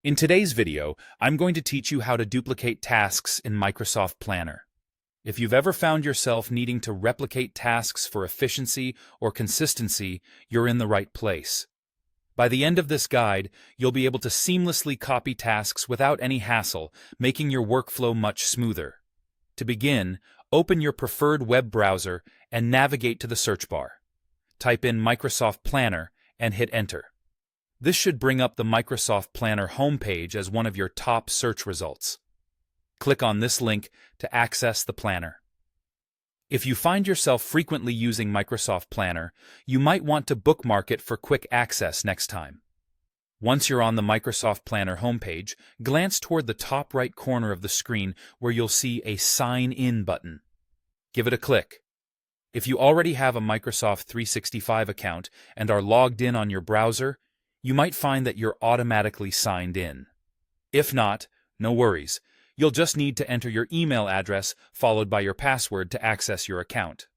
In today's video, I'm going to teach you how to duplicate tasks in Microsoft Planner. If you've ever found yourself needing to replicate tasks for efficiency or consistency, you're in the right place. By the end of this guide, you'll be able to seamlessly copy tasks without any hassle, making your workflow much smoother. To begin, open your preferred web browser and navigate to the search bar. Type in Microsoft Planner and hit Enter. This should bring up the Microsoft Planner homepage as one of your top search results. Click on this link to access the planner. If you find yourself frequently using Microsoft Planner, you might want to bookmark it for quick access next time. Once you're on the Microsoft Planner homepage, glance toward the top right corner of the screen where you'll see a Sign In button. Give it a click. If you already have a Microsoft 365 account and are logged in on your browser, you might find that you're automatically signed in. If not, no worries. You'll just need to enter your email address followed by your password to access your account.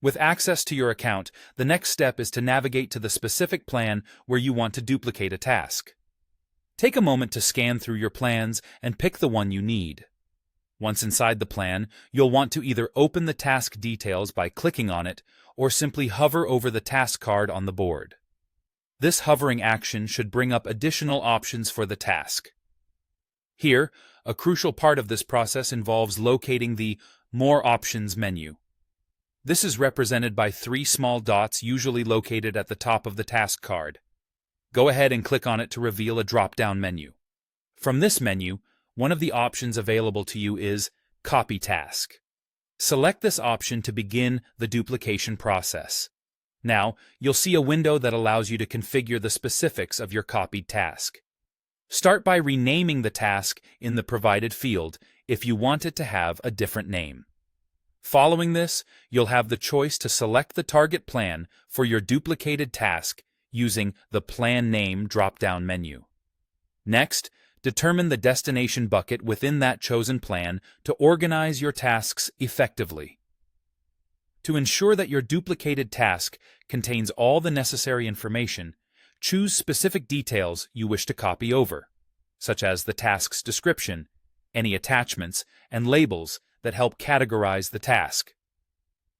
With access to your account, the next step is to navigate to the specific plan where you want to duplicate a task. Take a moment to scan through your plans and pick the one you need. Once inside the plan, you'll want to either open the task details by clicking on it or simply hover over the task card on the board. This hovering action should bring up additional options for the task. Here, a crucial part of this process involves locating the More Options menu. This is represented by three small dots usually located at the top of the task card. Go ahead and click on it to reveal a drop-down menu. From this menu, one of the options available to you is Copy Task. Select this option to begin the duplication process. Now, you'll see a window that allows you to configure the specifics of your copied task. Start by renaming the task in the provided field if you want it to have a different name. Following this, you'll have the choice to select the target plan for your duplicated task using the Plan Name drop-down menu. Next, determine the destination bucket within that chosen plan to organize your tasks effectively. To ensure that your duplicated task contains all the necessary information, choose specific details you wish to copy over, such as the task's description, any attachments, and labels that help categorize the task.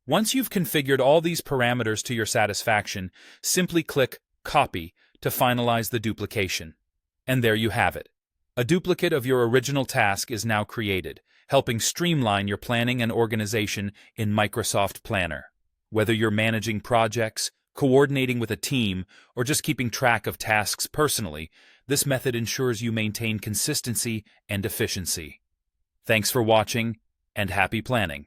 Once you've configured all these parameters to your satisfaction, simply click Copy to finalize the duplication. And there you have it. A duplicate of your original task is now created, helping streamline your planning and organization in Microsoft Planner. Whether you're managing projects, coordinating with a team, or just keeping track of tasks personally, this method ensures you maintain consistency and efficiency. Thanks for watching, and happy planning.